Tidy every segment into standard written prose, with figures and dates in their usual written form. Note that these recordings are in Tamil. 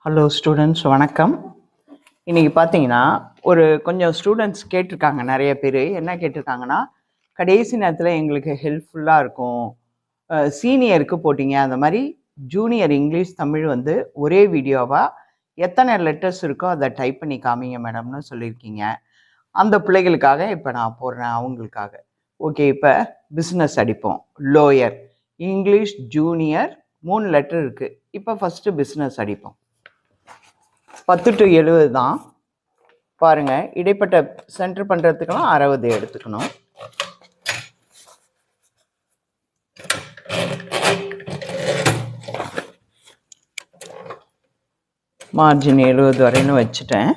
ஹலோ ஸ்டூடெண்ட்ஸ், வணக்கம். இன்றைக்கி பார்த்தீங்கன்னா கொஞ்சம் ஸ்டூடெண்ட்ஸ் கேட்டிருக்காங்க. நிறைய பேர் என்ன கேட்டிருக்காங்கன்னா, கடைசி நேரத்தில் எங்களுக்கு ஹெல்ப்ஃபுல்லாக இருக்கும், சீனியருக்கு போட்டிங்க, அந்த மாதிரி ஜூனியர் இங்கிலீஷ் தமிழ் ஒரே வீடியோவாக எத்தனை லெட்டர்ஸ் இருக்கோ அதை டைப் பண்ணி காமிங்க மேடம்னு சொல்லியிருக்கீங்க. அந்த பிள்ளைகளுக்காக இப்போ நான் போடுறேன், அவங்களுக்காக. ஓகே, இப்போ பிஸ்னஸ் அடிப்போம். லோயர் இங்கிலீஷ் ஜூனியர் 3 லெட்டர் இருக்குது. இப்போ ஃபஸ்ட்டு பிஸ்னஸ் அடிப்போம். 10 to 70 தான். பாருங்கள், இடைப்பட்ட சென்டர் பண்ணுறதுக்கெல்லாம் 60 எடுத்துக்கணும். மார்ஜின் 70 வரைன்னு வச்சுட்டேன்.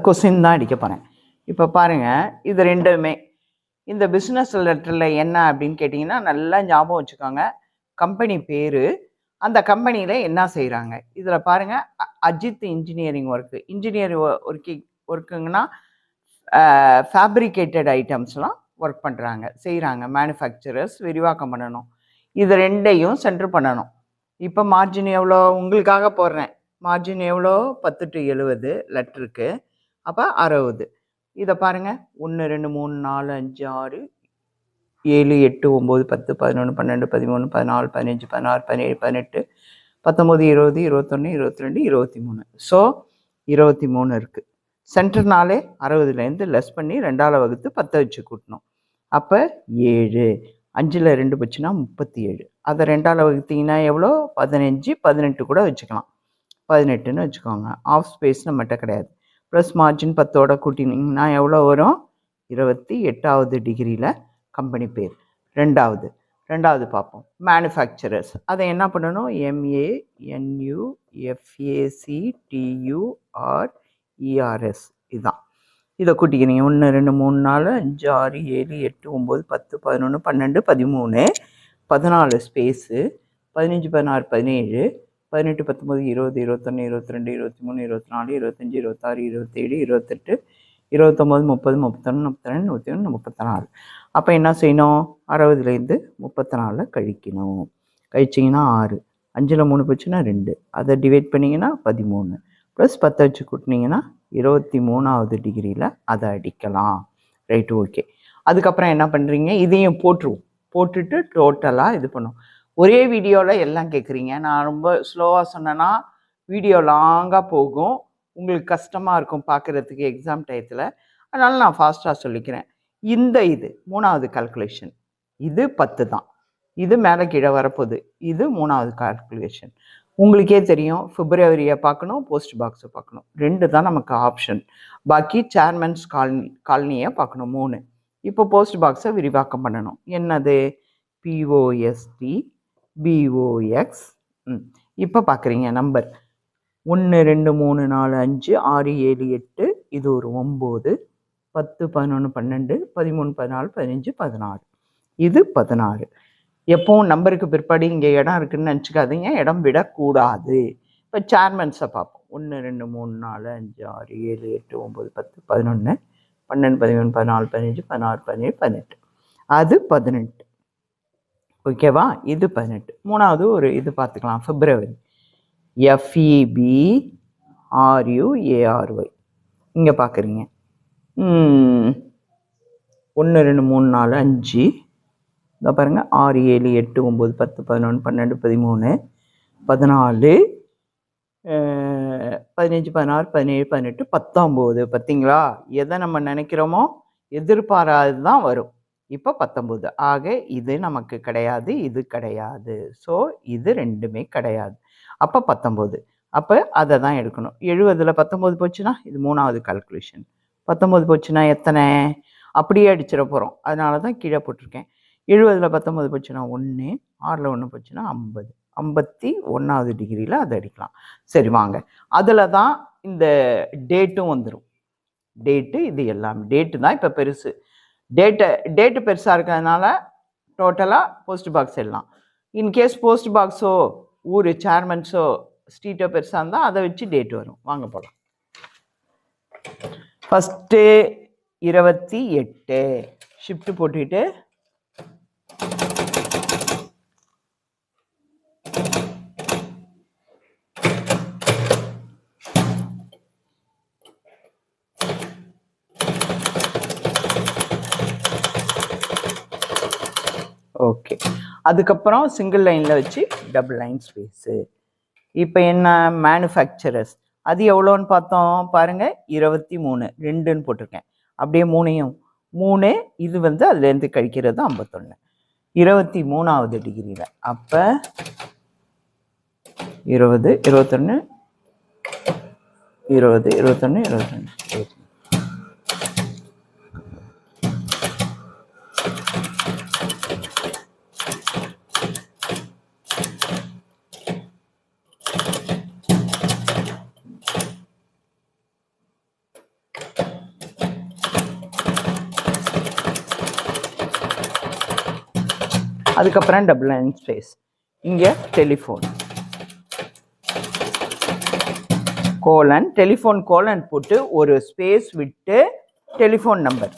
கொஸ்டின் தான் அடிக்க போகிறேன். இப்போ பாருங்கள், இது ரெண்டுமே இந்த பிஸ்னஸ் லெட்டரில் என்ன அப்படின்னு கேட்டிங்கன்னா, நல்லா ஞாபகம் வச்சுக்கோங்க. கம்பெனி பேர், அந்த கம்பெனியில் என்ன செய்கிறாங்க. இதில் பாருங்கள், அஜித் இன்ஜினியரிங் ஒர்க்குங்கன்னா ஃபேப்ரிகேட்டட் ஐட்டம்ஸ்லாம் ஒர்க் பண்ணுறாங்க, செய்கிறாங்க. மேனுஃபேக்சரர்ஸ் விரிவாக்கம் பண்ணணும். இது ரெண்டையும் சென்டர் பண்ணணும். இப்போ மார்ஜின் எவ்வளோ உங்களுக்காக போடுறேன். மார்ஜின் எவ்வளோ? 10 to 70 லெட்டருக்கு. அப்போ 60. இதை பாருங்கள், 1 2 3 4 5 6 7 8 9 10 11 12 13 14 15 16 17 18 19 20 21 22 23. ஸோ 23 இருக்குது. சென்டர்னாலே 60லேருந்து லெஸ் பண்ணி 2ஆல் வகுத்து 10 வச்சு கூட்டணும். அப்போ 7, 5ல் 2 போச்சுன்னா 37. அதை 2ஆல் வகுத்திங்கன்னா எவ்வளோ? 15, 18 கூட வச்சுக்கலாம். 18ன்னு வச்சுக்கோங்க. ஆஃப் ஸ்பேஸ் நம்மகிட்ட கிடையாது. ப்ளஸ் மார்ஜின் 10ஓட கூட்டினீங்கன்னா எவ்வளோ வரும்? 28வது டிகிரியில் கம்பெனி பேர். ரெண்டாவது பார்ப்போம். மேனுஃபேக்சரர்ஸ், அதை என்ன பண்ணணும்? MANUFACTURES. இதுதான். இதை கூட்டிக்கிறீங்க. 1 2 3 4 5 6 7 8 9 10 11 12 13 14 ஸ்பேஸு 15 16 17 18 19 20 21 22 23 24 25 26 27 28 29 30 31 32 31 34. அப்போ என்ன செய்யணும்? 60லேருந்து 34 கழிக்கணும். கழிச்சிங்கன்னா 6, 5ல் 3 போச்சுன்னா 2, அதை டிவைட் பண்ணிங்கன்னா 13 ப்ளஸ் 10 வச்சு கூட்டினீங்கன்னா 23வது டிகிரியில் அதை அடிக்கலாம். Right, okay. அதுக்கப்புறம் என்ன பண்ணுறீங்க? இதையும் போட்டுட்டு டோட்டலாக இது பண்ணும். ஒரே வீடியோவில் எல்லாம் கேட்குறீங்க. நான் ரொம்ப ஸ்லோவாக சொன்னேன்னா வீடியோ லாங்காக போகும், உங்களுக்கு கஷ்டமாக இருக்கும் பார்க்குறதுக்கு எக்ஸாம் டயத்தில். அதனால் நான் ஃபாஸ்ட்டாக சொல்லிக்கிறேன். இது 3வது கால்குலேஷன். இது 10 தான். இது மேலே கீழே வரப்போகுது. இது 3வது கால்குலேஷன். உங்களுக்கே தெரியும், பிப்ரவரியை பார்க்கணும், போஸ்ட் பாக்ஸை பார்க்கணும். 2 தான் நமக்கு ஆப்ஷன். பாக்கி சேர்மன்ஸ் காலனியை பார்க்கணும் 3. இப்போ போஸ்ட் பாக்ஸை விரிவாக்கம் பண்ணணும். என்னது? POST BOX. இப்போ பார்க்குறீங்க நம்பர் 1 2 3 4 5 6 7 8, இது ஒரு 9, 10 11 12 13 14 15 16, இது 16. எப்போவும் நம்பருக்கு பிற்பாடு இங்கே இடம் இருக்குதுன்னு நினச்சிக்காதீங்க, இடம் விடக்கூடாது. இப்போ சேர்மன்ஸை பார்ப்போம். 1 2 3 4 5 6 7 8 9 10 11 12 13 14 15 16 17 18, அது 18. ஓகேவா? இது 18. 3வது ஒரு இது பார்த்துக்கலாம். பிப்ரவரி FEBRUARY. இங்கே பார்க்குறீங்க. 1 2 3 4 5, இதை பாருங்கள், 6 7 8 9 10 11 12 13 14 15 16 17 18 19. பார்த்தீங்களா? எதை நம்ம நினைக்கிறோமோ எதிர்பாராது தான் வரும். இப்போ 19. ஆக இது நமக்கு கிடையாது, இது கிடையாது. ஸோ இது ரெண்டுமே கிடையாது. அப்போ 19. அப்போ அதை தான் எடுக்கணும். 70ல் 19 போச்சுன்னா இது 3வது கால்குலேஷன். 19 போச்சுன்னா எத்தனை? அப்படியே அடிச்சிட போகிறோம். அதனால தான் கீழே போட்டிருக்கேன். 70ல் 19 போச்சுன்னா 1, 6ல் 1 போச்சுன்னா 50. 51வது டிகிரியில் அதை அடிக்கலாம். சரி, வாங்க. அதில் தான் இந்த டேட்டும் வந்துடும். டேட்டு, இது எல்லாமே டேட்டு தான் இப்போ பெருசு. டேட்டு பெருசாக இருக்கிறதுனால டோட்டலாக போஸ்ட் பாக்ஸ் எல்லாம். இன்கேஸ் போஸ்ட் பாக்ஸோ ஊர் சேர்மன்ஸோ ஸ்ட்ரீட்டோ பெருசாக இருந்தால் அதை வச்சு டேட் வரும். வாங்க போகலாம். ஃபஸ்ட்டு 28 ஷிஃப்ட் போட்டுட்டு ஓகே. அதுக்கப்புறம் சிங்கிள் லைனில் வச்சு டபுள் லைன் ஸ்பேஸு. இப்போ என்ன மேனுஃபேக்சரர்ஸ், அது எவ்வளோன்னு பார்த்தோம் பாருங்கள், 23 2ன்னு போட்டிருக்கேன். அப்படியே 3 இது வந்து அதுலேருந்து கழிக்கிறது 51 23வது டிகிரியில். அப்போ 20 21 20 21 21. அதுக்கப்புறம் டபுள் லைன் ஸ்பேஸ். இங்கே டெலிஃபோன் கோலன், டெலிஃபோன் கோலன் போட்டு ஒரு ஸ்பேஸ் விட்டு டெலிஃபோன் நம்பர்.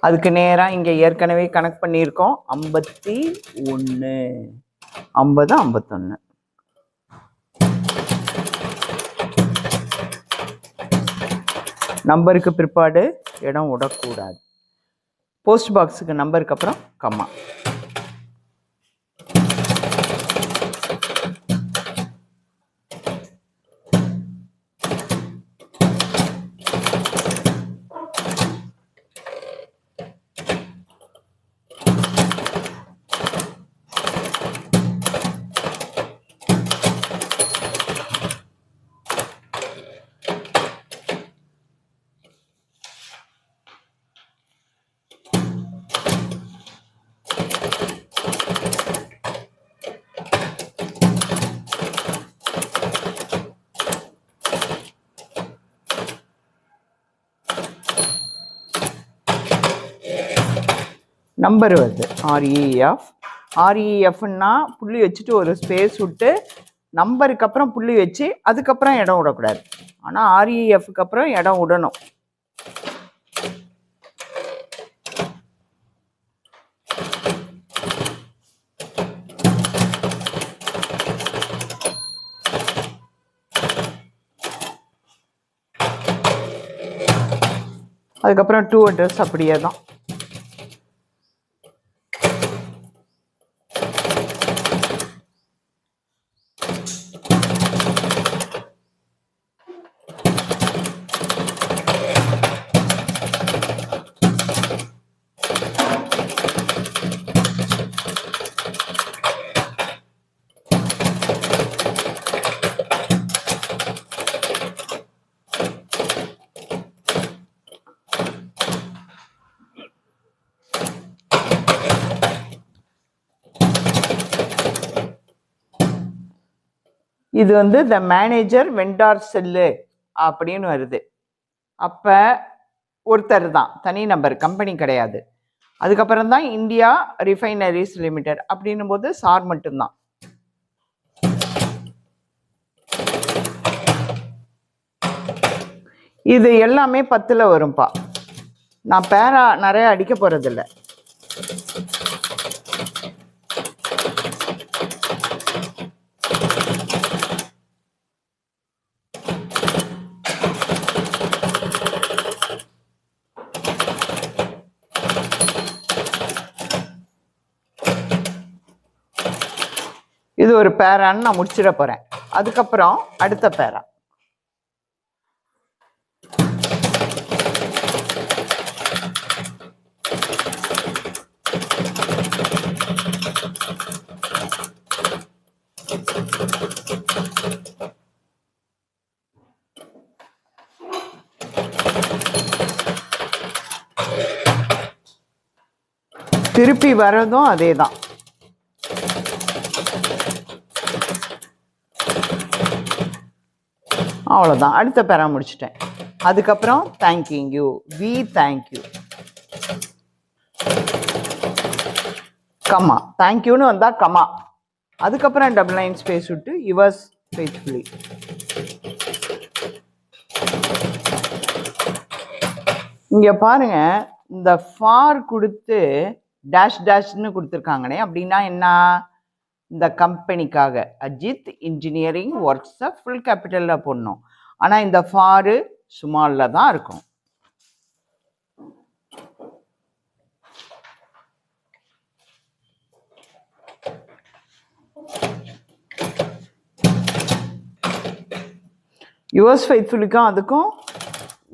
அதுக்கு நேராக இங்கே ஏற்கனவே கனெக்ட் பண்ணியிருக்கோம். 51 50 51. நம்பருக்கு பிற்பாடு இடம் விடக்கூடாது. போஸ்ட் பாக்ஸுக்கு நம்பருக்கு அப்புறம் கம்மா. நம்பர் வருது REF. REFன்னா புள்ளி வச்சுட்டு ஒரு ஸ்பேஸ் விட்டு நம்பருக்கு அப்புறம் புள்ளி வச்சு அதுக்கப்புறம் இடம் விடக்கூடாது. ஆனால் REFக்கு அப்புறம் இடம் விடணும். அதுக்கப்புறம் 2 அட்ரஸ் அப்படியே தான். இது வந்து த மேனேஜர் வெண்டார் செல்லு அப்படின்னு வருது. அப்போ ஒருத்தர் தான், தனி நம்பர், கம்பெனி கிடையாது. அதுக்கப்புறம் தான் இந்தியா ரிஃபைனரிஸ் லிமிடெட் அப்படின்னும் போது சார் மட்டும்தான். இது எல்லாமே 10ல் வரும்பா. நான் பேரா நிறைய அடிக்க போறதில்லை. இது ஒரு பேரான்னு நான் முடிச்சிட போறேன். அதுக்கப்புறம் அடுத்த பேரா. திருப்பி வர்றதும் அதே தான். அவ்வளோதான், அடுத்த பேரா முடிச்சிட்டேன். அதுக்கப்புறம் தேங்க்யூ, வி தேங்க்யூ, கமா. தேங்க்யூன்னு வந்தால் கமா. அதுக்கப்புறம் டபுள் லைன் ஸ்பேஸ் விட்டு யுவர்ஸ் ஃபெய்த்ஃபுல்லி. இங்கே பாருங்க, இந்த ஃபார் கொடுத்து டேஷ் டேஷ்னு கொடுத்துருக்காங்கனே, அப்படின்னா என்ன? இந்த கம்பெனிக்காக அஜித் இன்ஜினியரிங் ஒர்க்ஸை ஃபுல் கேபிட்டலில் போடணும். ஆனால் இந்த ஃபாரு ஸ்மாலில் தான் இருக்கும். யுவர்ஸ் ஃபெய்த்ஃபுல்லிக்கும் அதுக்கும்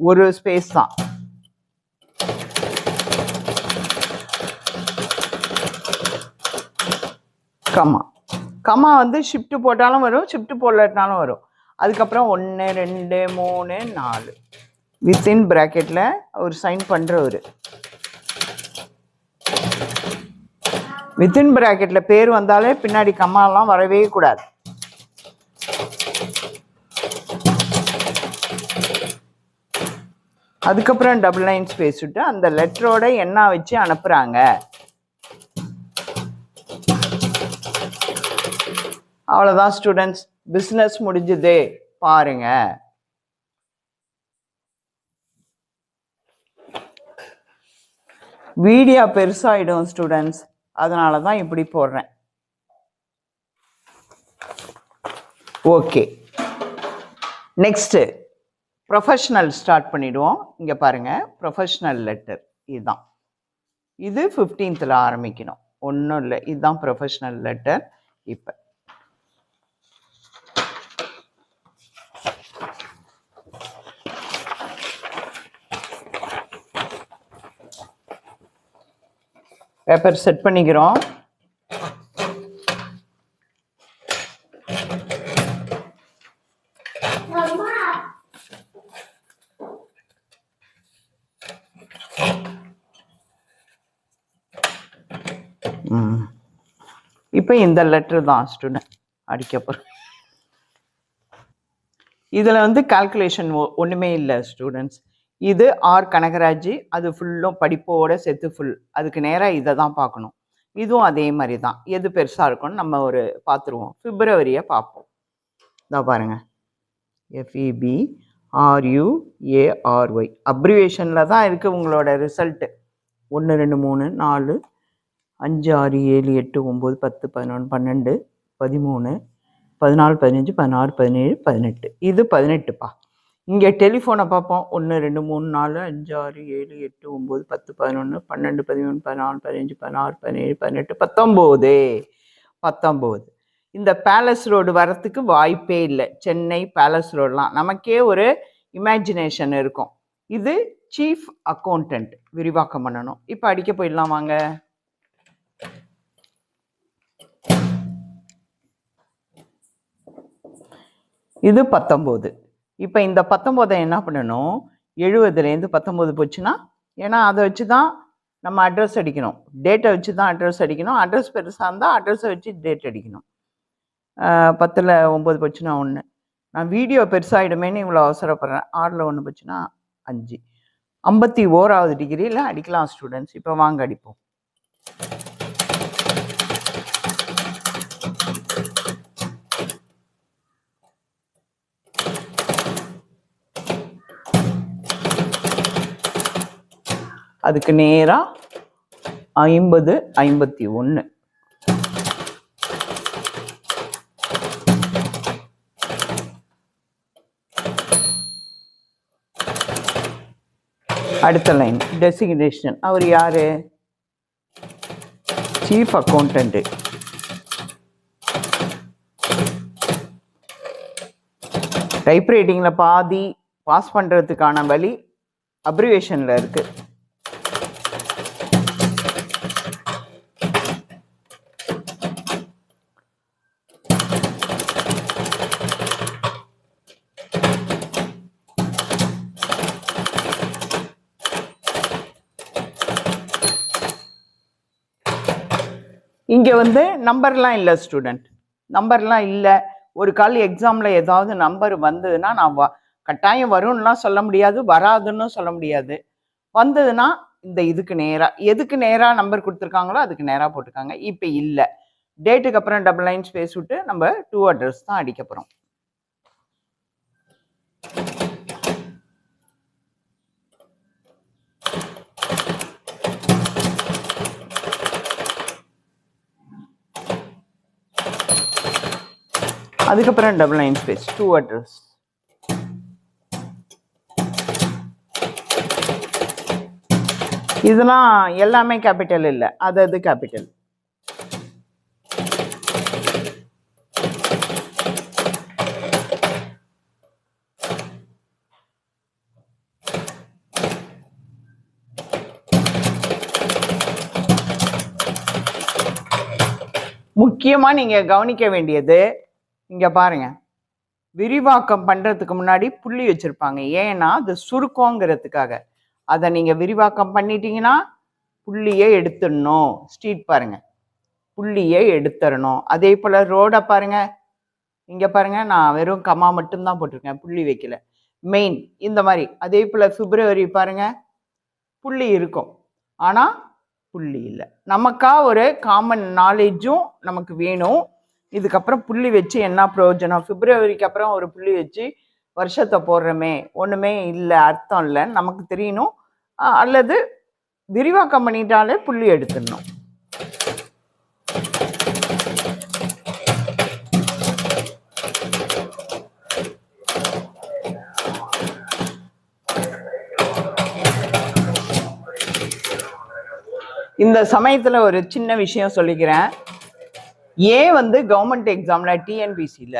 ஒரு ஸ்பேஸ் தான். கமா கமா வந்து ஷிஃப்ட் போட்டாலும் வரும், ஷிஃப்ட் போடலனாலும் வரும். அதுக்கப்புறம் 1 2 3 4 வித்தின் ப்ராக்கெட்டில் அவர் சைன் பண்ணுறவர். வித்தின் ப்ராக்கெட்டில் பேர் வந்தாலே பின்னாடி கம்மாலாம் வரவே கூடாது. அதுக்கப்புறம் டபுள் லைன் ஸ்பேஸ் விட்டு அந்த லெட்டரோட என்ன வச்சு அனுப்புகிறாங்க. அவ்வளோதான் ஸ்டூடெண்ட்ஸ், பிஸ்னஸ் முடிஞ்சுது பாருங்க. வீடியோ பெருசாகிடும் ஸ்டூடெண்ட்ஸ், அதனால தான் இப்படி போடுறேன். ஓகே, நெக்ஸ்ட்டு ப்ரொஃபஷ்னல் ஸ்டார்ட் பண்ணிவிடுவோம். இங்கே பாருங்கள், ப்ரொஃபஷ்னல் லெட்டர் இதுதான். இது 15th ஆரம்பிக்கணும், ஒன்றும் இல்லை. இதுதான் ப்ரொஃபஷ்னல் லெட்டர். இப்போ பேப்பர் செட் பண்ணிக்கிறோம். இப்போ இந்த லெட்டர் தான் ஸ்டூடெண்ட் அடிக்க போகிறோம். இதில் வந்து கால்குலேஷன் ஒன்றுமே இல்லை ஸ்டூடெண்ட்ஸ். இது ஆர் கனகராஜ், அது ஃபுல்லும் படிப்போடு சேர்த்து ஃபுல். அதுக்கு நேராக இதை தான் பார்க்கணும். இதுவும் அதே மாதிரி தான். எது பெருசாக இருக்கும்னு நம்ம ஒரு பார்த்துருவோம். பிப்ரவரியை பார்ப்போம். இதான் பாருங்கள், FEBRUARY அப்ரிவேஷனில் தான் இருக்குது உங்களோட ரிசல்ட்டு. 1 2 3 4 5 6 7 8 9 10 11 12 13 14 15 16 17 18. இது 18பா. இங்கே டெலிஃபோனை பார்ப்போம். 1 2 3 4 5 6 7 8 9 10 11 12 13 14 15 16 17 18 19. இந்த பேலஸ் ரோடு வரத்துக்கு வாய்ப்பே இல்லை. சென்னை பேலஸ் ரோடெலாம் நமக்கே ஒரு இமேஜினேஷன் இருக்கும். இது சீஃப் அக்கௌண்டன்ட் விரிவாக்கம் பண்ணணும். இப்போ அடிக்க போயிடலாம் வாங்க. இது 19. இப்போ இந்த 19 என்ன பண்ணணும், 70லேருந்து 19 போச்சுன்னா, ஏன்னா அதை வச்சு தான் நம்ம அட்ரஸ் அடிக்கணும். டேட்டை வச்சு தான் அட்ரஸ் அடிக்கணும். அட்ரஸ் பெருசாக இருந்தால் அட்ரஸை வச்சு டேட் அடிக்கணும். 10ல் 9 போச்சுன்னா 1. நான் வீடியோ பெருசாகிடுமேன்னு இவ்வளோ அவசரப்படுறேன். 6ல் 1 போச்சுன்னா 5. 51வது டிகிரியில் அடிக்கலாம் ஸ்டூடெண்ட்ஸ். இப்போ வாங்க அடிப்போம். அதுக்கு நேராக 50 51. அடுத்த லைன் டெசிக்னேஷன். அவர் யாரு? Chief accountant. டைப்ரைட்டிங்கில் பாதி பாஸ் பண்ணுறதுக்கான வழி அப்ரிவேஷனில் இருக்குது. இங்கே வந்து நம்பர்லாம் இல்லை ஸ்டூடெண்ட், நம்பர்லாம் இல்லை. ஒரு கால் எக்ஸாமில் ஏதாவது நம்பர் வந்ததுன்னா நான் கட்டாயம் வரும்னுலாம் சொல்ல முடியாது, வராதுன்னு சொல்ல முடியாது. வந்ததுன்னா இந்த இதுக்கு நேராக, எதுக்கு நேராக நம்பர் கொடுத்துருக்காங்களோ அதுக்கு நேராக போட்டுருக்காங்க. இப்போ இல்லை, டேட்டுக்கு அப்புறம் டபுள் லைன் ஸ்பேஸ் விட்டு நம்ம 2 அட்ரஸ் தான் அடிக்க போகிறோம். அதுக்கப்புறம் டபுள் லைன் ஸ்பேஸ் 2 அட்ரஸ். இதெல்லாம் எல்லாமே கேபிட்டல் இல்லை, அது கேபிட்டல். முக்கியமாக நீங்கள் கவனிக்க வேண்டியது இங்கே பாருங்க, விரிவாக்கம் பண்ணுறதுக்கு முன்னாடி புள்ளி வச்சுருப்பாங்க. ஏன்னா அது சுருக்கங்கிறதுக்காக. அதை நீங்கள் விரிவாக்கம் பண்ணிட்டீங்கன்னா புள்ளியை எடுத்துடணும். ஸ்ட்ரீட் பாருங்க, புள்ளியை எடுத்துடணும். அதே போல் ரோடை பாருங்க, இங்கே பாருங்க, நான் வெறும் கமா மட்டும்தான் போட்டிருக்கேன், புள்ளி வைக்கல. மெயின் இந்த மாதிரி. அதே போல் பிப்ரவரி பாருங்க, புள்ளி இருக்கும் ஆனால் புள்ளி இல்லை. நமக்கா ஒரு காமன் நாலேஜும் நமக்கு வேணும். இதுக்கப்புறம் புள்ளி வச்சு என்ன பிரயோஜனம்? பிப்ரவரிக்கு அப்புறம் ஒரு புள்ளி வச்சு வருஷத்தை போடுறோமே, ஒன்றுமே இல்லை, அர்த்தம் இல்லைன்னு நமக்கு தெரியணும். அல்லது விரிவாக்கம் பண்ணிட்டாலே புள்ளி எடுத்துடணும். இந்த சமயத்தில் ஒரு சின்ன விஷயம் சொல்லிக்கிறேன். ஏன் கவர்மெண்ட் எக்ஸாமில் டிஎன்பிசியில்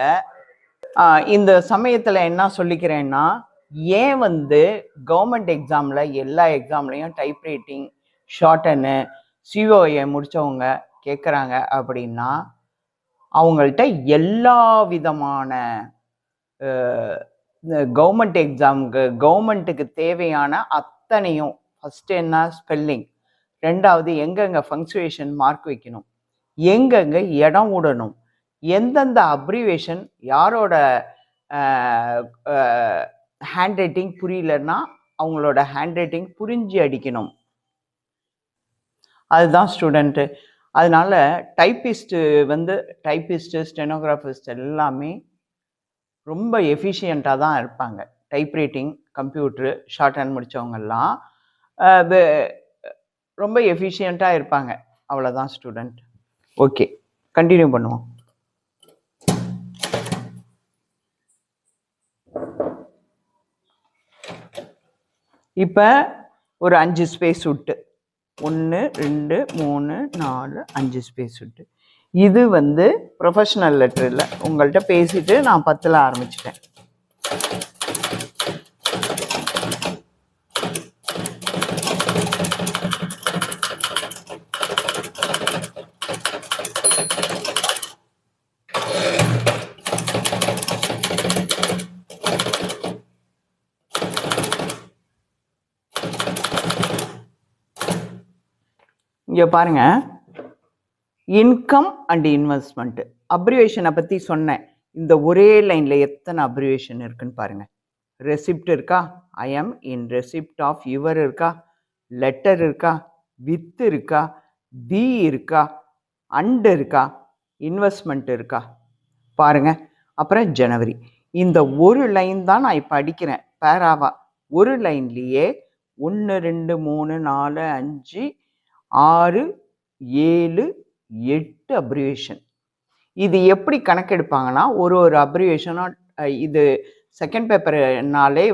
இந்த சமயத்தில் என்ன சொல்லிக்கிறேன்னா, ஏன் கவர்மெண்ட் எக்ஸாமில் எல்லா எக்ஸாம்லேயும் டைப்ரைட்டிங், ஷார்ட்டனு, சிஓஏ முடித்தவங்க கேட்குறாங்க அப்படின்னா, அவங்கள்ட்ட எல்லா விதமான கவர்மெண்ட் எக்ஸாமுக்கு கவர்மெண்ட்டுக்கு தேவையான அத்தனையும், ஃபஸ்ட்டு என்ன ஸ்பெல்லிங், ரெண்டாவது எங்கெங்கே ஃபங்க்சுவேஷன் மார்க் வைக்கணும், எங்கெங்கே இடம் விடணும், எந்தெந்த அப்ரிவேஷன், யாரோட ஹேண்ட் ரைட்டிங் புரியலன்னா அவங்களோட ஹேண்ட் ரைட்டிங் புரிஞ்சு அடிக்கணும். அதுதான் ஸ்டூடெண்ட்டு. அதனால் டைப்பிஸ்ட்டு ஸ்டெனோகிராஃபிஸ்ட் எல்லாமே ரொம்ப எஃபிஷியண்ட்டாக தான் இருப்பாங்க. டைப்ரைட்டிங், கம்ப்யூட்ரு, ஷார்ட் ஹேண்ட் முடித்தவங்கெல்லாம் ரொம்ப எஃபிஷியண்ட்டாக இருப்பாங்க. அவ்வளோதான் ஸ்டூடெண்ட். ஓகே, கண்டினியூ பண்ணுவோம். இப்போ ஒரு 5 ஸ்பேஸ் விட்டு 1 2 3 4 5 ஸ்பேஸ் விட்டு, இது ப்ரொஃபஷ்னல் லெட்டரில் உங்கள்கிட்ட பேசிட்டு நான் 10ல் ஆரம்பிச்சிட்டேன். இங்கே பாருங்கள், இன்கம் அண்ட் இன்வெஸ்ட்மெண்ட்டு அப்ரிவேஷனை பற்றி சொன்னேன். இந்த ஒரே லைனில் எத்தனை அப்ரிவேஷன் இருக்குன்னு பாருங்கள். ரெசிப்ட் இருக்கா, I am in receipt of your இருக்கா, லெட்டர் இருக்கா, வித் இருக்கா, தி இருக்கா, அண்ட் இருக்கா, இன்வெஸ்ட்மெண்ட் இருக்கா பாருங்கள். அப்புறம் ஜனவரி. இந்த ஒரு லைன் தான் நான் இப்போ அடிக்கிறேன் பேராவா. ஒரு லைன்லேயே 1 2 3 4 5 6 7 8 அப்ரிவேஷன். இது எப்படி கணக்கெடுப்பாங்கன்னா, ஒரு அப்ரிவேஷனாக இது செகண்ட் பேப்பர்னாலே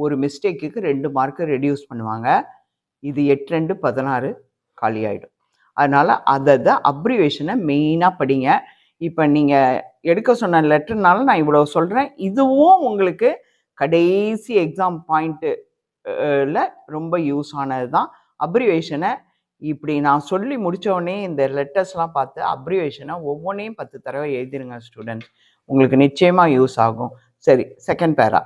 ஒரு மிஸ்டேக்குக்கு 2 மார்க்கு ரெடியூஸ் பண்ணுவாங்க. இது 8 2 16 காலி ஆகிடும். அதனால் அதை அப்ரிவேஷனை மெயினாக படிங்க. இப்போ நீங்கள் எடுக்க சொன்ன லெட்டர்னால நான் இவ்வளோ சொல்கிறேன். இதுவும் உங்களுக்கு கடைசி எக்ஸாம் பாயிண்ட்டில் ரொம்ப யூஸ் ஆனது தான். அப்ரிவேஷனை இப்படி நான் சொல்லி முடித்தோடனே இந்த லெட்டர்ஸ்லாம் பார்த்து அப்ரிவேஷனை ஒவ்வொன்றையும் 10 தடவை எழுதிருங்க ஸ்டூடெண்ட்ஸ். உங்களுக்கு நிச்சயமாக யூஸ் ஆகும். சரி, செகண்ட் பேரா.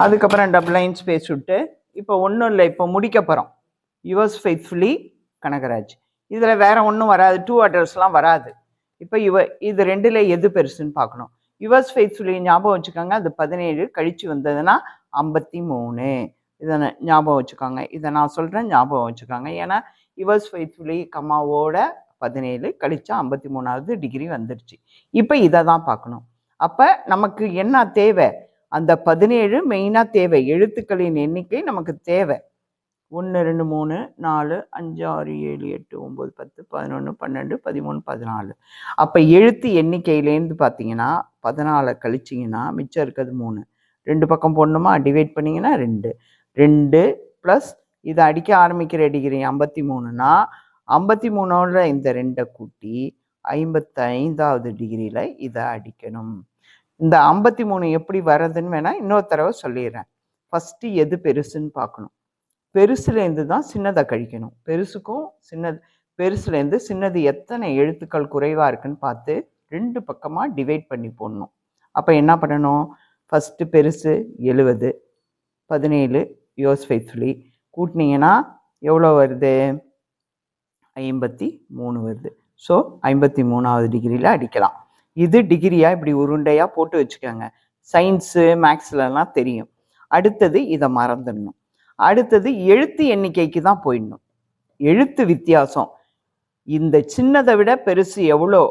அதுக்கப்புறம் டபுள் லைன் ஸ்பேஸ் விட்டு இப்போ ஒன்றும் இல்லை, இப்போ முடிக்க போகிறோம். Yours faithfully Kanagaraj. இதில் வேறு ஒன்றும் வராது, 2 அட்ரஸ்லாம் வராது. இப்போ இது ரெண்டில் எது பெருசுன்னு பார்க்கணும். யுவர்ஸ் ஃபெய்த்ஃபுல்லி ஞாபகம் வச்சுக்கோங்க, அது 17 கழித்து வந்ததுன்னா 53. இதை ஞாபகம் வச்சுக்கோங்க. இதை நான் சொல்கிறேன், ஞாபகம் வச்சுக்கோங்க. ஏன்னா யுவர்ஸ் ஃபெய்த்ஃபுல்லி கம்மாவோட 17 கழிச்சா 53வது டிகிரி வந்துடுச்சு. இப்போ இதை தான் பார்க்கணும். அப்போ நமக்கு என்ன தேவை? அந்த 17 மெயினாக தேவை. எழுத்துக்களின் எண்ணிக்கை நமக்கு தேவை. 1 2 3 4 5 6 7 8 9 10 11 12 13 14. அப்போ எழுத்து எண்ணிக்கையிலேருந்து பார்த்தீங்கன்னா 14 கழிச்சிங்கன்னா மிச்சம் இருக்கிறது 3. 2 பக்கம் போடணுமா, டிவைட் பண்ணிங்கன்னா 2. 2 ப்ளஸ் இதை அடிக்க ஆரம்பிக்கிற டிகிரி 53னா 53ஓட இந்த 2 கூட்டி 55வது டிகிரியில் இதை அடிக்கணும். இந்த 53 எப்படி வர்றதுன்னு வேணால் இன்னொரு தடவை சொல்லிடுறேன். ஃபஸ்ட்டு எது பெருசுன்னு பார்க்கணும். பெருசுலேருந்து தான் சின்னதை கழிக்கணும். பெருசுலேருந்து சின்னது எத்தனை எழுத்துக்கள் குறைவாக இருக்குன்னு பார்த்து 2 பக்கமாக டிவைட் பண்ணி போடணும். அப்போ என்ன பண்ணணும், ஃபஸ்ட்டு பெருசு 70, 17 யோஸ் ஃபெய்த்ஃபுல்லி கூட்டினீங்கன்னா எவ்வளோ வருது, 53 வருது. ஸோ 53வது டிகிரியில் அடிக்கலாம். இது டிகிரியாக இப்படி உருண்டையாக போட்டு வச்சுக்கோங்க. சயின்ஸு மேக்ஸ்லலாம் தெரியும். அடுத்தது இதை மறந்துடணும். அடுத்தது எழுத்து எண்ணிக்கைக்கு தான் போயிடணும். எழுத்து வித்தியாசம், இந்த சின்னதை விட பெருசு எவ்வளோ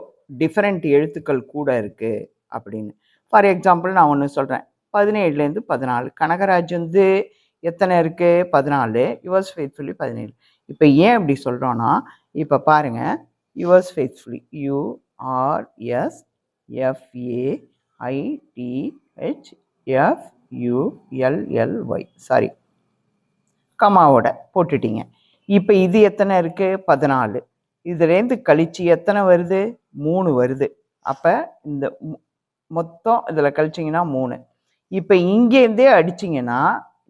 டிஃப்ரெண்ட் எழுத்துக்கள் கூட இருக்குது அப்படின்னு. ஃபார் எக்ஸாம்பிள் நான் ஒன்று சொல்கிறேன். 17லேருந்து 14. கனகராஜ் வந்து எத்தனை இருக்குது, 14. Yours faithfully 17. இப்போ ஏன் அப்படி சொல்கிறோன்னா, இப்போ பாருங்கள், யுவர்ஸ் ஃபெய்த்ஃபுல்லி URSFAITHFULLY சாரி கமாவோட போட்டுட்டீங்க. இப்போ இது எத்தனை இருக்குது, 14. இதுலேருந்து கழிச்சு எத்தனை வருது, 3 வருது. அப்போ இந்த மொத்தம் இதில் கழிச்சிங்கன்னா 3. இப்போ இங்கேருந்தே அடிச்சிங்கன்னா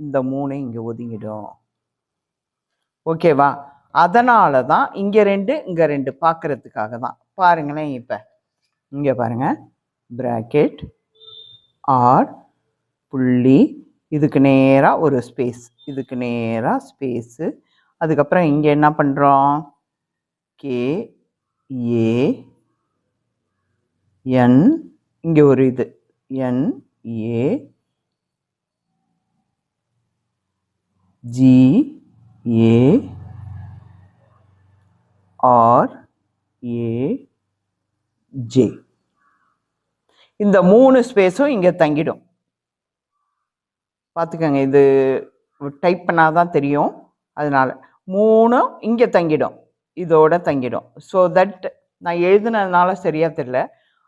இந்த 3 இங்கே ஒதுங்கிடும். ஓகேவா? அதனால தான் இங்கே 2 இங்கே 2 பார்க்குறதுக்காக தான். பாருங்களேன், இப்போ இங்கே பாருங்கள், ப்ராக்கெட் ஆர் புள்ளி, இதுக்கு நேராக ஒரு ஸ்பேஸ், இதுக்கு நேராக ஸ்பேஸு. அதுக்கப்புறம் இங்கே என்ன பண்ணுறோம், KAN, இங்கே ஒரு இது NAGARAJ. இந்த 3 ஸ்பேஸும் இங்கே தங்கிடும். பார்த்துக்கோங்க, இது டைப் பண்ணாதான் தெரியும். அதனால் 3 இங்கே தங்கிடும், இதோட தங்கிடும். ஸோ தட் நான் எழுதுனதுனால சரியாக தெரியல,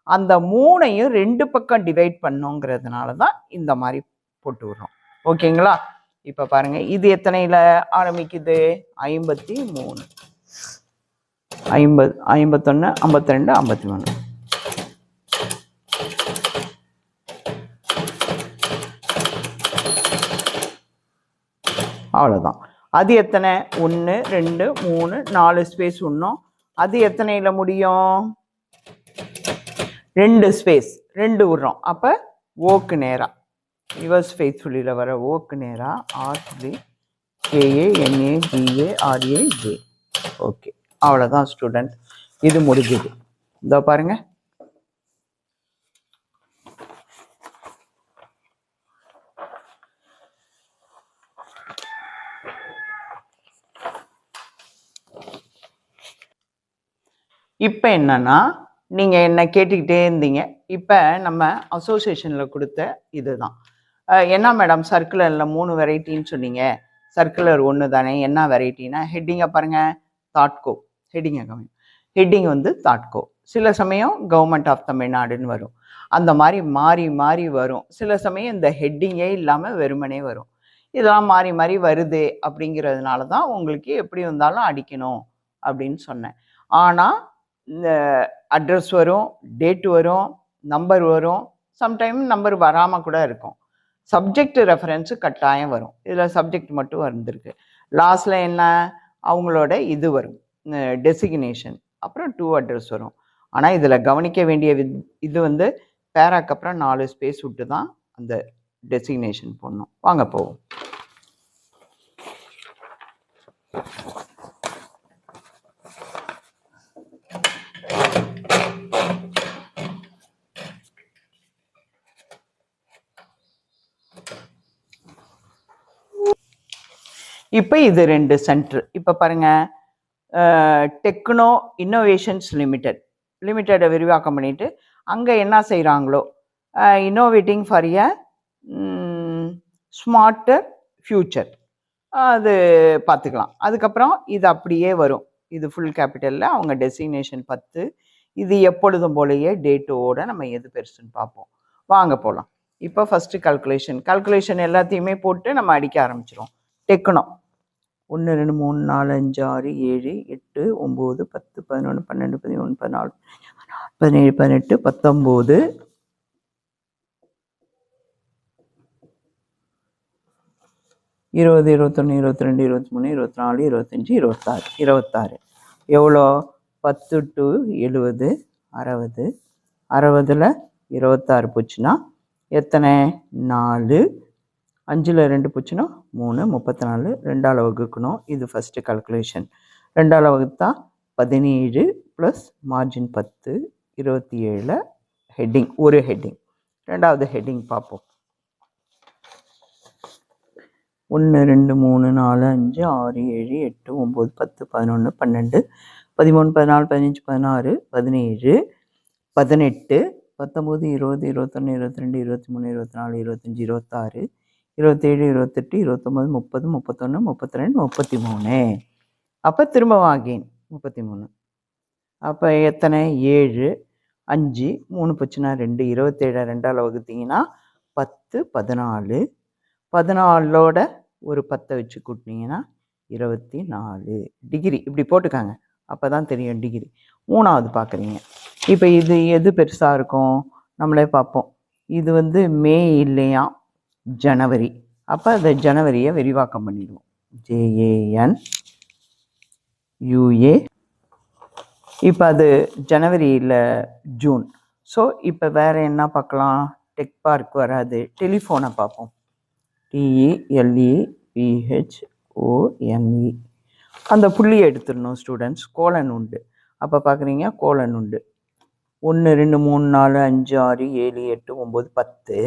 அந்த 3ஐயும் 2 பக்கம் டிவைட் பண்ணுங்கிறதுனால தான் இந்த மாதிரி போட்டு விடுறோம். ஓகேங்களா? இப்போ பாருங்கள், இது எத்தனையில் ஆரம்பிக்குது, 53, 50, 51, 52, 53. அவ்வளோதான். அது எத்தனை, 1 2 3 4 ஸ்பேஸ் ஒன்றும். அது எத்தனையில் முடியும், 2 ஸ்பேஸ், 2 விட்றோம். அப்போ ஓக்கு நேராக, யுவர்ஸ் ஃபெய்த்ஃபுல்லியில் வர ஓக்கு நேராக ஆர்ட்லி KANAGARAJ. ஓகே, அவ்வளோதான் ஸ்டூடெண்ட், இது முடிஞ்சுது. இதோ பாருங்கள், இப்போ என்னன்னா, நீங்கள் என்ன கேட்டுக்கிட்டே இருந்தீங்க. இப்போ நம்ம அசோசியேஷனில் கொடுத்த இது தான். என்ன மேடம் சர்க்குலரில் 3 வெரைட்டின்னு சொன்னீங்க, சர்க்குலர் ஒன்று தானே, என்ன வெரைட்டினா, ஹெட்டிங்கை பாருங்கள், தாட்கோ. ஹெட்டிங்கை கவனிங்க, ஹெட்டிங் வந்து தாட்கோ. சில சமயம் கவர்மெண்ட் ஆஃப் தமிழ்நாடுன்னு வரும். அந்த மாதிரி மாறி மாறி வரும். சில சமயம் இந்த ஹெட்டிங்கே இல்லாமல் வெறுமனே வரும். இதெல்லாம் மாறி மாறி வருது. அப்படிங்கிறதுனால தான் உங்களுக்கு எப்படி வந்தாலும் அடிக்கணும் அப்படின்னு சொன்னேன். ஆனால் இந்த அட்ரஸ் வரும், டேட் வரும், நம்பர் வரும், சம்டைம் நம்பர் வராமல் கூட இருக்கும். சப்ஜெக்ட் ரெஃபரன்ஸு கட்டாயம் வரும். இதில் சப்ஜெக்ட் மட்டும் வந்திருக்கு. லாஸ்ட்டில் என்ன, அவங்களோட இது வரும், டெசிக்னேஷன், அப்புறம் 2 அட்ரஸ் வரும். ஆனால் இதில் கவனிக்க வேண்டிய இது வந்து பேராக்கு அப்புறம் 4 ஸ்பேஸ் விட்டு தான் அந்த டெசிக்னேஷன் போடணும். வாங்க போவோம். இப்போ இது 2 சென்டர். இப்போ பாருங்கள், டெக்னோ இன்னோவேஷன்ஸ் லிமிட்டெடை விரிவாக்கம் பண்ணிவிட்டு அங்கே என்ன செய்கிறாங்களோ, innovating for a smarter future. அது பார்த்துக்கலாம். அதுக்கப்புறம் இது அப்படியே வரும். இது ஃபுல் கேபிட்டலில் அவங்க டெசிக்னேஷன் 10. இது எப்பொழுதும் போலயே டேட்டோட நம்ம எது பெருசுன்னு பார்ப்போம். வாங்க போகலாம். இப்போ ஃபஸ்ட்டு கால்குலேஷன் எல்லாத்தையுமே போட்டு நம்ம அடிக்க ஆரம்பிச்சிடும். டெக்கணும் 1 2 3 4 5 6 7 8 9 10 11 12 13 14 17 18 19 20 21 22 23 24 25 26 26 எவ்வளோ 10 to 70 60 60ல் 26 போச்சுன்னா எத்தனை 4 5ல் 2 போச்சுன்னா 3 34 2ஆல் வகுக்கணும். இது ஃபஸ்ட்டு கால்குலேஷன். 2ஆல் வகுத்தா 17 ப்ளஸ் மார்ஜின் 10 27 ஹெட்டிங் ஒரு ஹெட்டிங். ரெண்டாவது ஹெட்டிங் பார்ப்போம். 1 2 3 4 5 6 7 8 9 10 11 12 13 14 15 16 17 18 19 20 21 22 23 24 25 26 27 28 29 30 31 32 33. அப்போ திரும்ப அகெயின் 33. அப்போ எத்தனை 7 5 3 போச்சுன்னா 2 27 2ஆல் வகுத்தீங்கன்னா 10 14 14ஓட ஒரு 10 வச்சு கூட்டினீங்கன்னா 24 டிகிரி. இப்படி போட்டுக்காங்க, அப்போ தான் தெரியும் டிகிரி. 3ஆவது பார்க்குறீங்க. இப்போ இது எது பெருசாக இருக்கும் நம்மளே பார்ப்போம். இது வந்து மே இல்லையா ஜனவரி. அப்போ அந்த ஜனவரியை விரிவாக்கம் பண்ணிடுவோம். JAN UA. இப்போ அது ஜனவரியில் ஜூன். ஸோ இப்போ வேறு என்ன பார்க்கலாம்? டெக் பார்க் வராது, டெலிஃபோனை பார்ப்போம். TELEPHONE. அந்த புள்ளியை எடுத்துடணும் ஸ்டூடெண்ட்ஸ். கோலன் உண்டு. அப்போ பார்க்குறீங்க கோலன் உண்டு. 1 2 3 4 5 6 7 8 9 10.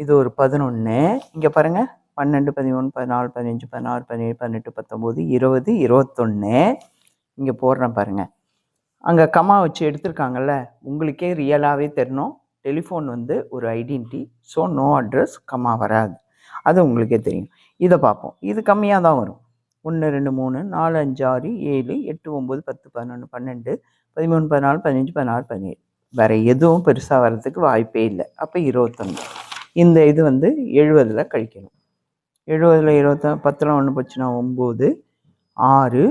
இது ஒரு 11. இங்கே பாருங்கள் 12 13 14 15 16 17 18 19 20 21. இங்கே போடுறேன் பாருங்கள். அங்கே கமா வச்சு எடுத்திருக்காங்கல்ல, உங்களுக்கே ரியலாகவே தெரியணும். டெலிஃபோன் வந்து ஒரு identity. So no address, comma வராது. அது உங்களுக்கே தெரியும். இதை பார்ப்போம். இது கம்மியாக தான் வரும். 1 2 3 4 5 6 7 8 9 10 11 12 13 14 15 16 17. வேறு எதுவும் பெருசாக வர்றதுக்கு வாய்ப்பே இல்லை. அப்போ 21. இந்த இது வந்து 70ல் கழிக்கணும். 70ல் 20 10ல் 1 போச்சுன்னா 9 6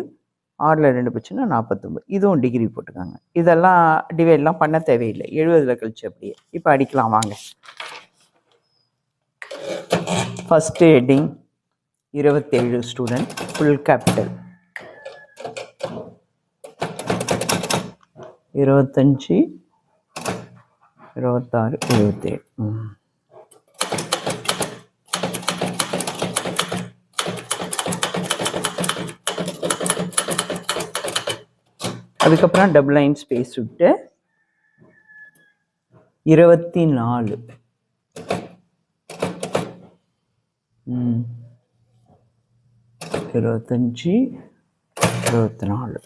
6ல் 2 போச்சுன்னா 49. இதுவும் டிகிரி போட்டுக்காங்க. இதெல்லாம் டிவைட்லாம் பண்ண தேவையில்லை. 70ல் கழிச்சு அப்படியே. இப்போ அடிக்கலாம் வாங்க. First heading 27 student, full capital. 25 26 27. அதுக்கப்புறம் டபுள் லைன் ஸ்பேஸ் விட்டு 24 25 24.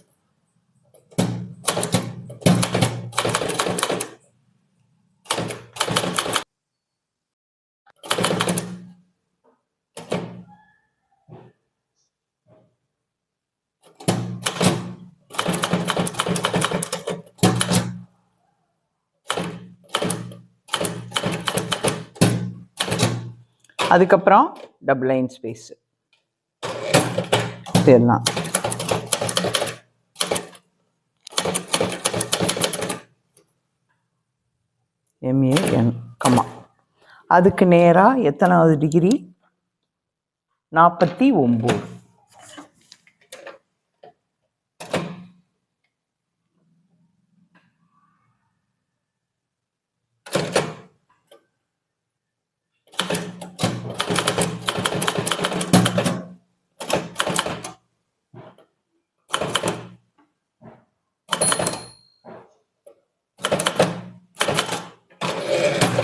அதுக்கப்புறம் டபுள் லைன் ஸ்பேஸ் இதெல்லாம் MAN கம்மா. அதுக்கு நேராக எத்தனாவது டிகிரி? 49.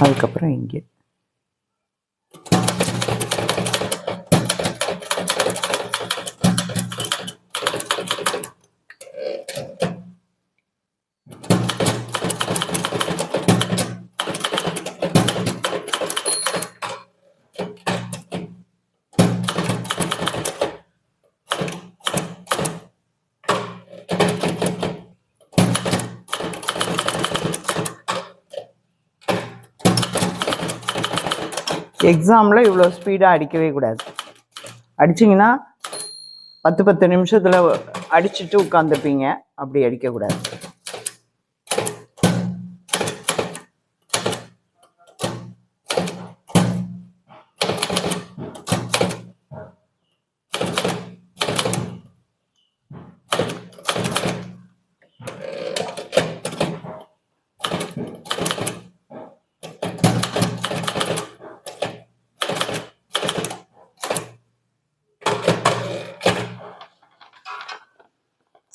அதுக்கப்புறம் இங்கே எக்ஸாமில் இவ்வளோ ஸ்பீடாக அடிக்கவே கூடாது. அடிச்சிங்கன்னா 10 நிமிஷத்தில் அடிச்சுட்டு உட்காந்துருப்பீங்க. அப்படி அடிக்கக்கூடாது.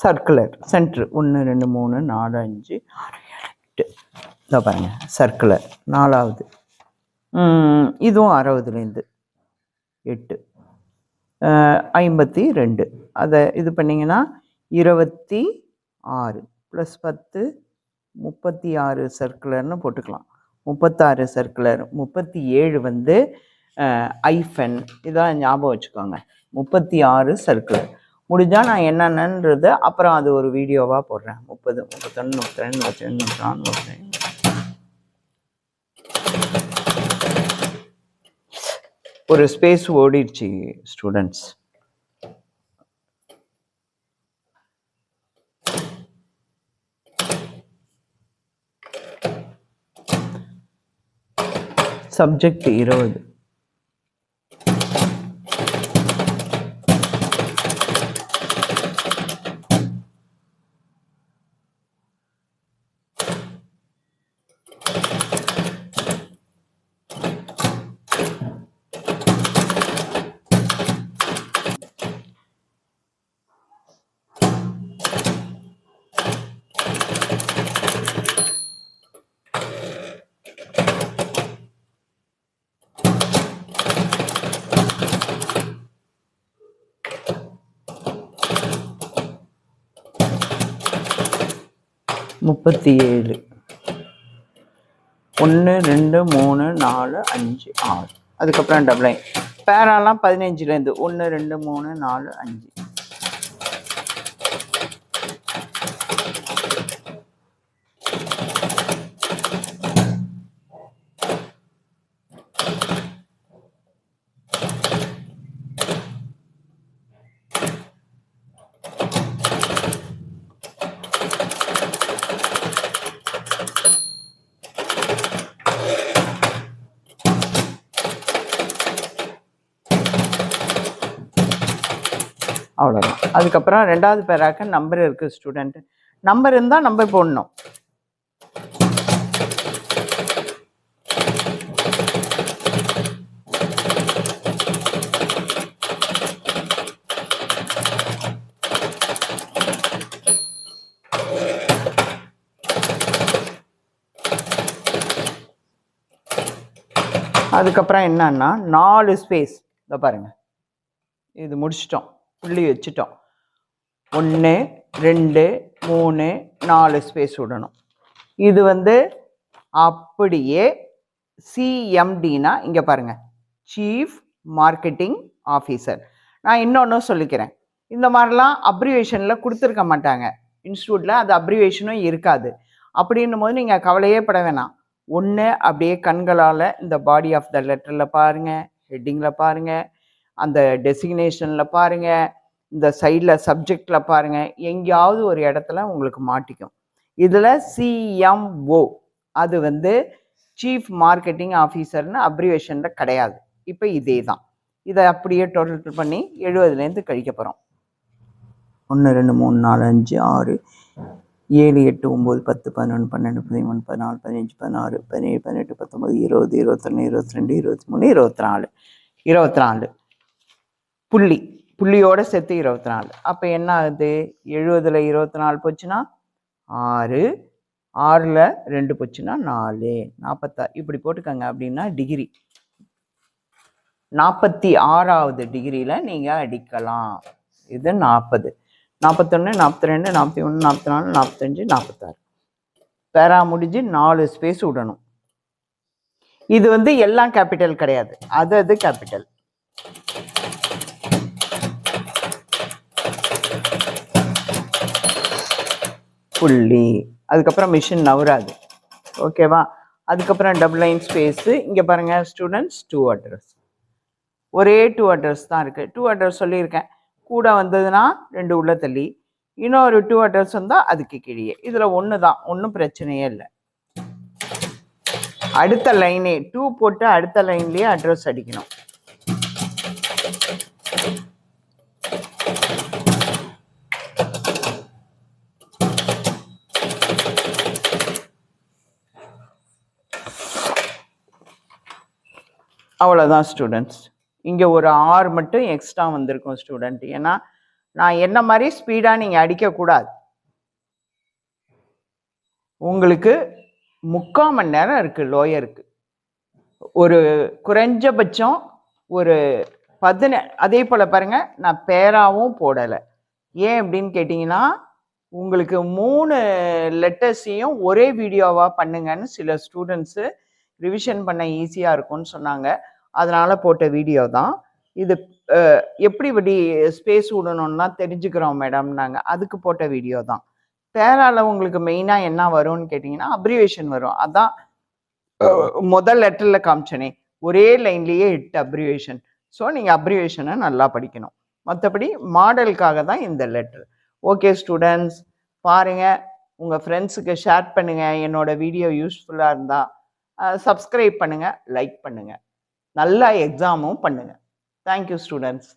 Circular centre 1 2 3 4 5 6 7 8. இதோ பாருங்கள், சர்க்குலர் 4வது. இதுவும் 60லேருந்து 8 52. அதை இது பண்ணிங்கன்னா 26 + 10 36 சர்க்குலர்னு போட்டுக்கலாம். 36 சர்க்குலர். 37 வந்து ஐஃபன். இதான் ஞாபகம் வச்சுக்கோங்க. 36 சர்க்குலர். முடிஞ்சால் நான் என்னென்னன்றது அப்புறம் அது ஒரு வீடியோவாக போடுறேன். 30 31 32 32 34 35. ஒரு ஸ்பேஸ் ஓடிடுச்சு ஸ்டூடெண்ட்ஸ். சப்ஜெக்ட் 20. முப்பத்தி 7. 1 2 3 4 5 6. அதுக்கப்புறம் டபுள் லைன். பேராலாம் 15லேருந்து 1 2 3 4 5. அவ்வளோதான். அதுக்கப்புறம் 2வது பேராக்கு நம்பர் இருக்குது ஸ்டூடெண்ட். நம்பர் இருந்தால் நம்பர் போடணும். அதுக்கப்புறம் என்னன்னா 4 ஸ்பேஸ். இதை பாருங்கள், இது முடிச்சிட்டோம், புள்ளி வச்சுட்டோம். 1 2 3 4 ஸ்பேஸ் விடணும். இது வந்து அப்படியே சிஎம்டினா இங்கே பாருங்கள், சீஃப் மார்க்கெட்டிங் ஆஃபீஸர். நான் இன்னொன்று சொல்லிக்கிறேன், இந்த மாதிரிலாம் அப்ரிவேஷனில் கொடுத்துருக்க மாட்டாங்க இன்ஸ்டியூட்டில். அது அப்ரிவேஷனும் இருக்காது. அப்படின்னும் போது நீங்கள் கவலையே பட வேணாம். ஒன்று அப்படியே கண்களால் இந்த பாடி ஆஃப் த லெட்டரில் பாருங்கள், ஹெட்டிங்கில் பாருங்கள், அந்த டெசிக்னேஷனில் பாருங்கள், இந்த சைடில் சப்ஜெக்டில் பாருங்கள். எங்கேயாவது ஒரு இடத்துல உங்களுக்கு மாட்டிக்கும். இதில் சிஎம்ஓ அது வந்து சீஃப் மார்க்கெட்டிங் ஆஃபீஸர்னு அப்ரிவேஷனில் கிடையாது. இப்போ இதே தான். இதை அப்படியே டோட்டல் பண்ணி 70லேருந்து கழிக்க போகிறோம். 1 2 3 4 5 6 7 8 9 10 11 12 13 14 15 16 17 18 19 20 21 22 23 24. 24 புள்ளி, புள்ளியோடு சேர்த்து 24. அப்போ என்ன ஆகுது? 70ல் 24 போச்சுன்னா 6, 6ல் 2 போச்சுன்னா 4, 46. இப்படி போட்டுக்கோங்க. அப்படின்னா டிகிரி 46வது டிகிரியில் நீங்கள் அடிக்கலாம். இது 40, 41 42 41 44 45 46. பேரா முடிஞ்சு 4 ஸ்பேஸ் விடணும். இது வந்து எல்லாம் கேபிட்டல் கிடையாது, அது கேபிட்டல். புள்ளி. அதுக்கப்புறம் மிஷின் நவராது. ஓகேவா? அதுக்கப்புறம் டபுள் லைன் ஸ்பேஸு. இங்கே பாருங்கள் ஸ்டூடெண்ட்ஸ் 2 அட்ரஸ், ஒரே 2 அட்ரஸ் தான் இருக்குது. 2 அட்ரஸ் சொல்லியிருக்கேன். கூட வந்ததுன்னா 2 உள்ள தள்ளி, இன்னொரு 2 அட்ரஸ் வந்தால் அதுக்கு கீழே. இதில் ஒன்று தான், ஒன்றும் பிரச்சனையே இல்லை. அடுத்த லைனே 2 போட்டு அடுத்த லைன்லேயே அட்ரஸ் அடிக்கணும். அவ்வளோதான் ஸ்டூடெண்ட்ஸ். இங்கே ஒரு ஆர் மட்டும் எக்ஸ்ட்ரா வந்திருக்கும் ஸ்டூடெண்ட். ஏன்னா நான் என்ன மாதிரி ஸ்பீடாக நீங்கள் அடிக்கக்கூடாது. உங்களுக்கு 3/4 மணி நேரம் இருக்குது லோயருக்கு. ஒரு குறைஞ்சபட்சம் ஒரு அதே போல் பாருங்கள், நான் பேராவும் போடலை. ஏன் அப்படின்னு கேட்டிங்கன்னா, உங்களுக்கு 3 லெட்டர்ஸையும் ஒரே வீடியோவாக பண்ணுங்கன்னு சில ஸ்டூடெண்ட்ஸு ரிவிஷன் பண்ண ஈஸியாக இருக்கும்னு சொன்னாங்க. அதனால் போட்ட வீடியோ தான் இது. எப்படி இப்படி ஸ்பேஸ் விடணும்னா தெரிஞ்சுக்கிறோம் மேடம் நாங்கள், அதுக்கு போட்ட வீடியோ தான். பேரால உங்களுக்கு மெயினாக என்ன வரும்னு கேட்டிங்கன்னா அப்ரிவேஷன் வரும். அதான் முதல் லெட்டரில் காமிச்சனே, ஒரே லைன்லேயே 8 அப்ரிவேஷன். ஸோ நீங்கள் அப்ரிவேஷனை நல்லா படிக்கணும். மற்றபடி மாடலுக்காக தான் இந்த லெட்டர். ஓகே ஸ்டூடெண்ட்ஸ், பாருங்கள், உங்கள் ஃப்ரெண்ட்ஸுக்கு ஷேர் பண்ணுங்கள். என்னோடய வீடியோ யூஸ்ஃபுல்லாக இருந்தால் சப்ஸ்கிரைப் பண்ணுங்கள், லைக் பண்ணுங்கள், நல்லா எக்ஸாமும் பண்ணுங்கள். Thank you students.